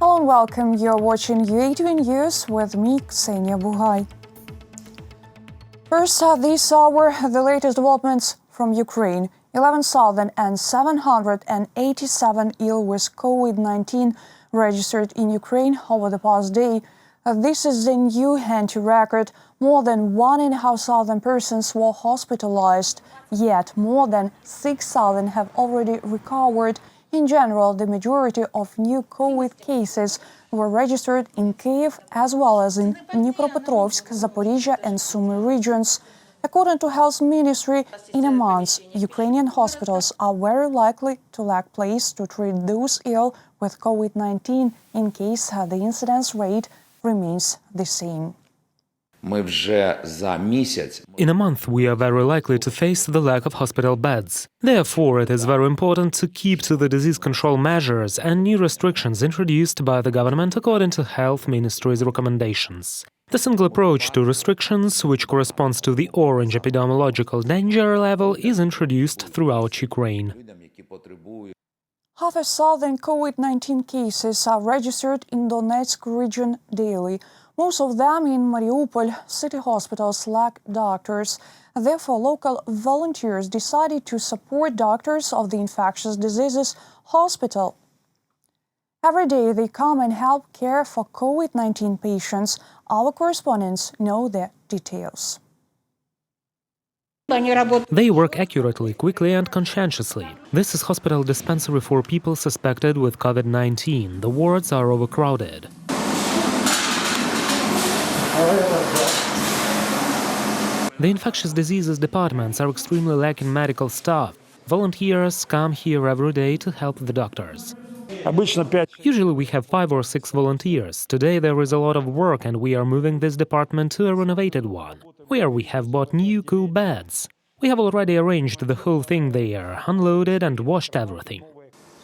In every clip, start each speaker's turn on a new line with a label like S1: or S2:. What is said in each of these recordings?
S1: Hello and welcome. You're watching UATV News with me, Ksenia Bugay. First, this hour, the latest developments from Ukraine. 11,787 ill with COVID-19 registered in Ukraine over the past day. This is the new Henty record. More than 1,500 persons were hospitalized, yet more than 6,000 have already recovered. In general, the majority of new COVID cases were registered in Kyiv as well as in Dnipropetrovsk, Zaporizhia and Sumy regions. According to Health Ministry, in a month, Ukrainian hospitals are very likely to lack place to treat those ill with COVID-19 in case the incidence rate remains the same.
S2: In a month, we are very likely to face the lack of hospital beds. Therefore, it is very important to keep to the disease control measures and new restrictions introduced by the government according to Health Ministry's recommendations. The single approach to restrictions, which corresponds to the orange epidemiological danger level, is introduced throughout Ukraine.
S1: 5,000 COVID-19 cases are registered in Donetsk region daily. Most of them in Mariupol. City hospitals lack doctors. Therefore, local volunteers decided to support doctors of the infectious diseases hospital. Every day they come and help care for COVID-19 patients. Our correspondents know the details.
S2: They work accurately, quickly and conscientiously. This is hospital dispensary for people suspected with COVID-19. The wards are overcrowded. The infectious diseases departments are extremely lacking medical staff. Volunteers come here every day to help the doctors. Usually we have 5 or 6 volunteers. Today there is a lot of work and we are moving this department to a renovated one, where we have bought new cool beds. We have already arranged the whole thing there, unloaded and washed everything.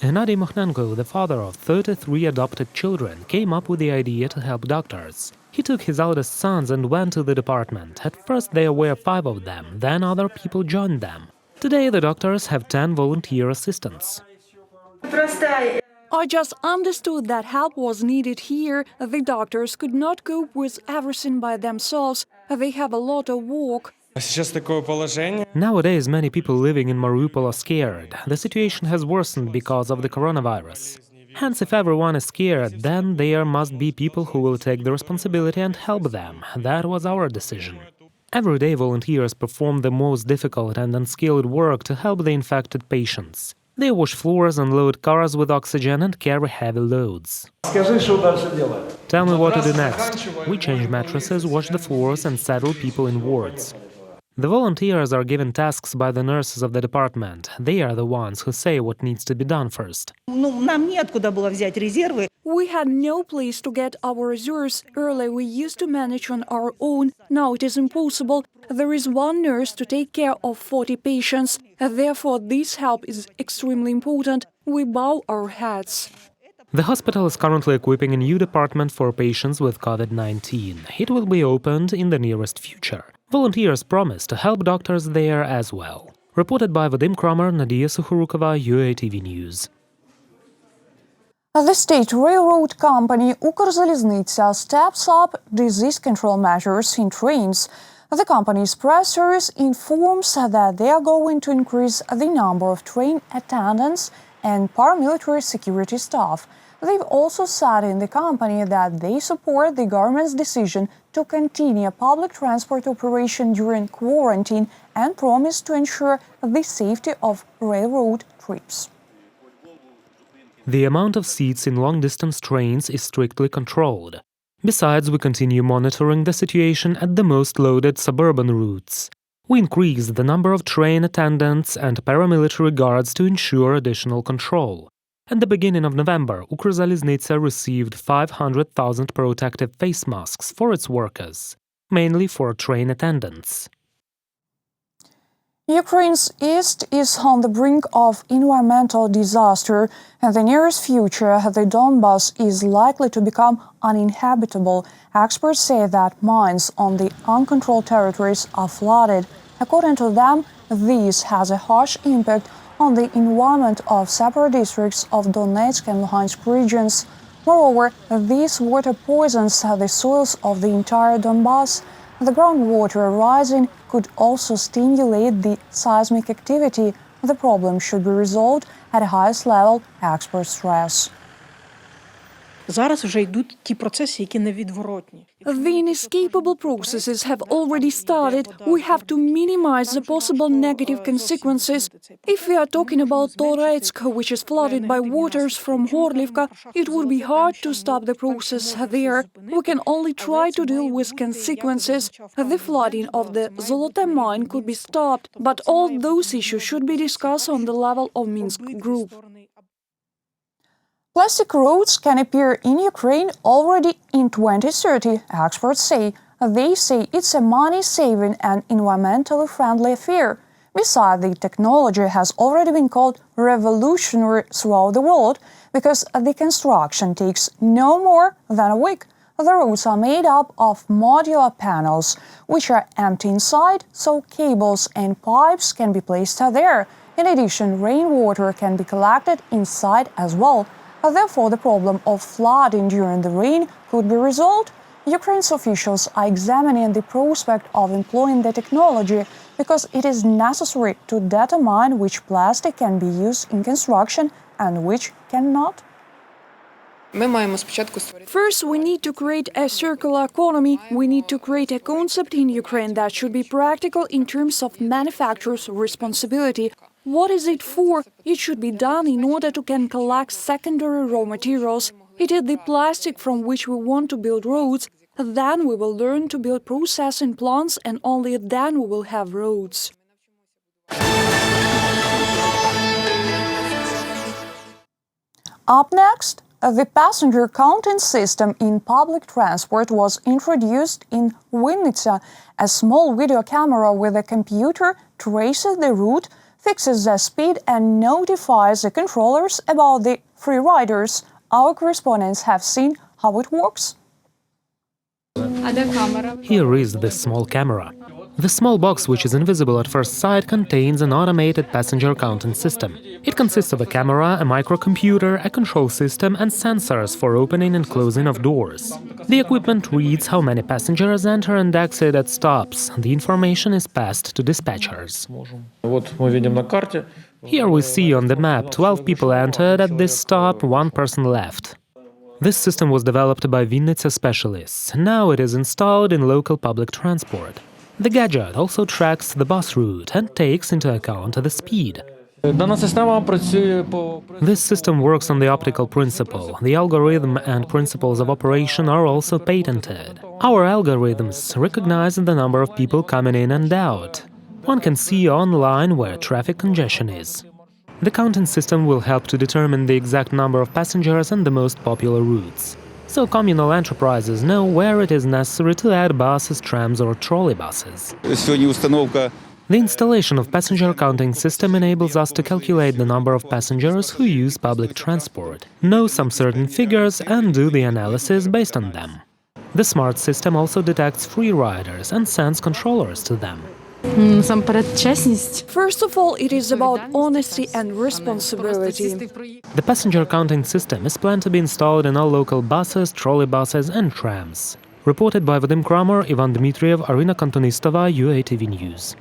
S2: Gennady Mokhnenko, the father of 33 adopted children, came up with the idea to help doctors. He took his eldest sons and went to the department. At first there were 5 of them, then other people joined them. Today the doctors have 10 volunteer assistants.
S1: I just understood that help was needed here. The doctors could not cope with everything by themselves. They have a lot of work.
S2: Nowadays, many people living in Mariupol are scared. The situation has worsened because of the coronavirus. Hence, if everyone is scared, then there must be people who will take the responsibility and help them. That was our decision. Every day, volunteers perform the most difficult and unskilled work to help the infected patients. They wash floors, unload cars with oxygen and carry heavy loads. Tell me what to do next. We change mattresses, wash the floors and settle people in wards. The volunteers are given tasks by the nurses of the department. They are the ones who say what needs to be done first.
S1: We had no place to get our reserves. Earlier we used to manage on our own. Now it is impossible. There is one nurse to take care of 40 patients. Therefore, this help is extremely important. We bow our heads.
S2: The hospital is currently equipping a new department for patients with COVID-19. It will be opened in the nearest future. Volunteers promise to help doctors there as well. Reported by Vadim Kramer, Nadia Sukhurukova, UATV News.
S1: The state railroad company UkrZaliznytsia steps up disease control measures in trains. The company's press service informs that they are going to increase the number of train attendants and paramilitary security staff. They've also said in the company that they support the government's decision to continue public transport operation during quarantine and promise to ensure the safety of railroad trips.
S2: The amount of seats in long-distance trains is strictly controlled. Besides, we continue monitoring the situation at the most loaded suburban routes. We increased the number of train attendants and paramilitary guards to ensure additional control. At the beginning of November, UkrZaliznytsia received 500,000 protective face masks for its workers, mainly for train attendants.
S1: Ukraine's east is on the brink of environmental disaster. In the nearest future, the Donbas is likely to become uninhabitable. Experts say that mines on the uncontrolled territories are flooded. According to them, this has a harsh impact on the environment of separate districts of Donetsk and Luhansk regions. Moreover, this water poisons the soils of the entire Donbass. The groundwater rising could also stimulate the seismic activity. The problem should be resolved at the highest level, experts stress.
S3: Зараз вже йдуть ті процеси, які невідворотні.
S4: The inescapable processes have already started. We have to minimize the possible negative consequences. If we are talking about Toretsk, which is flooded by waters from Horlivka, it would be hard to stop the process there. We can only try to deal with consequences. The flooding of the Zolote mine could be stopped, but all those issues should be discussed on the level of Minsk Group.
S1: Plastic roads can appear in Ukraine already in 2030, experts say. They say it's a money-saving and environmentally friendly affair. Besides, the technology has already been called revolutionary throughout the world because the construction takes no more than a week. The roads are made up of modular panels, which are empty inside, so cables and pipes can be placed there. In addition, rainwater can be collected inside as well. Therefore, the problem of flooding during the rain could be resolved. Ukraine's officials are examining the prospect of employing the technology because it is necessary to determine which plastic can be used in construction and which cannot.
S4: First, we need to create a circular economy. We need to create a concept in Ukraine that should be practical in terms of manufacturer's responsibility. What is it for? It should be done in order to can collect secondary raw materials. It is the plastic from which we want to build roads. Then we will learn to build processing plants, and only then we will have roads.
S1: Up next, the passenger counting system in public transport was introduced in Vinnytsia. A small video camera with a computer traces the route, fixes the speed and notifies the controllers about the free riders. Our correspondents have seen how it works.
S2: Here is this small camera. The small box, which is invisible at first sight, contains an automated passenger counting system. It consists of a camera, a microcomputer, a control system and sensors for opening and closing of doors. The equipment reads how many passengers enter and exit at stops. The information is passed to dispatchers. Here we see on the map 12 people entered at this stop, 1 person left. This system was developed by Vinnytsia specialists. Now it is installed in local public transport. The gadget also tracks the bus route and takes into account the speed. This system works on the optical principle. The algorithm and principles of operation are also patented. Our algorithms recognize the number of people coming in and out. One can see online where traffic congestion is. The counting system will help to determine the exact number of passengers and the most popular routes. So communal enterprises know where it is necessary to add buses, trams or trolleybuses. The installation of passenger counting system enables us to calculate the number of passengers who use public transport, know some certain figures and do the analysis based on them. The smart system also detects free riders and sends controllers to them.
S4: First of all, it is about honesty and responsibility.
S2: The passenger counting system is planned to be installed in all local buses, trolleybuses and trams. Reported by Vadim Kramer, Ivan Dmitriev, Arina Kantonistova, UATV News.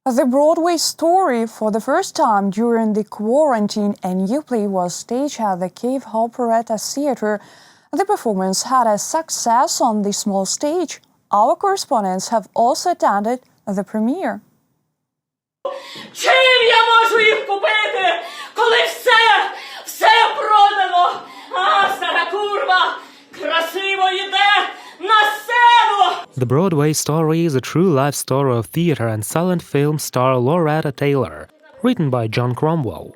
S1: The Broadway story. For the first time during the quarantine, a new play was staged at the Kyiv Operetta Theater. The performance had a success on the small stage. Our correspondents have also attended the premiere.
S5: Чим я можу їх купити, коли все продано? А, стара курва, красиво йде на сцену!
S2: The Broadway story is a true life story of theater and silent film star Loretta Taylor, written by John Cromwell.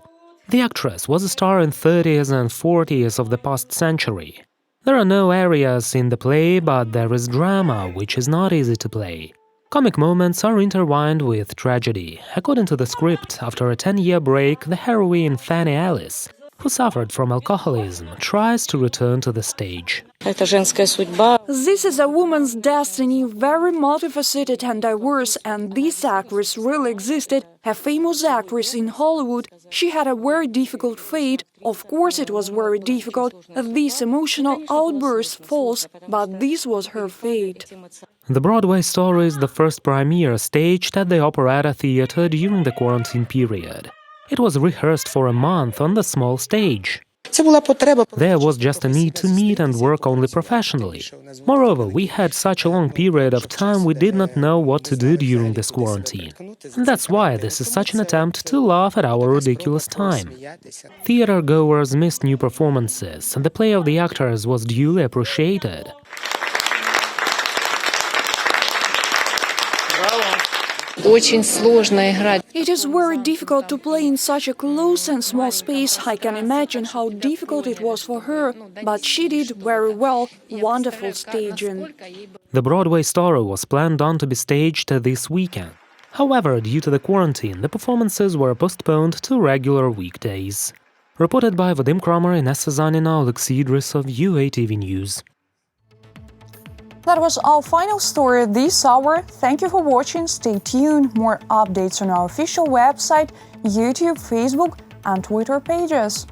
S2: The actress was a star in 30s and 40s of the past century. There are no arias in the play, but there is drama, which is not easy to play. Comic moments are intertwined with tragedy. According to the script, after a 10-year break, the heroine Fanny Alice who suffered from alcoholism, tries to return to the stage.
S4: This is a woman's destiny, very multifaceted and diverse, and this actress really existed, a famous actress in Hollywood. She had a very difficult fate. Of course it was very difficult, this emotional outburst false, but this was her fate.
S2: The Broadway story is the first premiere staged at the Operetta Theater during the quarantine period. It was rehearsed for a month on the small stage. There was just a need to meet and work only professionally. Moreover, we had such a long period of time we did not know what to do during this quarantine. And that's why this is such an attempt to laugh at our ridiculous time. Theater-goers missed new performances, and the play of the actors was duly appreciated.
S4: It is very difficult to play in such a close and small space. I can imagine how difficult it was for her, but she did very well. Wonderful staging.
S2: The Broadway story was planned on to be staged this weekend. However, due to the quarantine, the performances were postponed to regular weekdays. Reported by Vadim Kramer, Inessa Zanina, Alexey Idrisov, UATV News.
S1: That was our final story this hour. Thank you for watching. Stay tuned. More updates on our official website, YouTube, Facebook, and Twitter pages.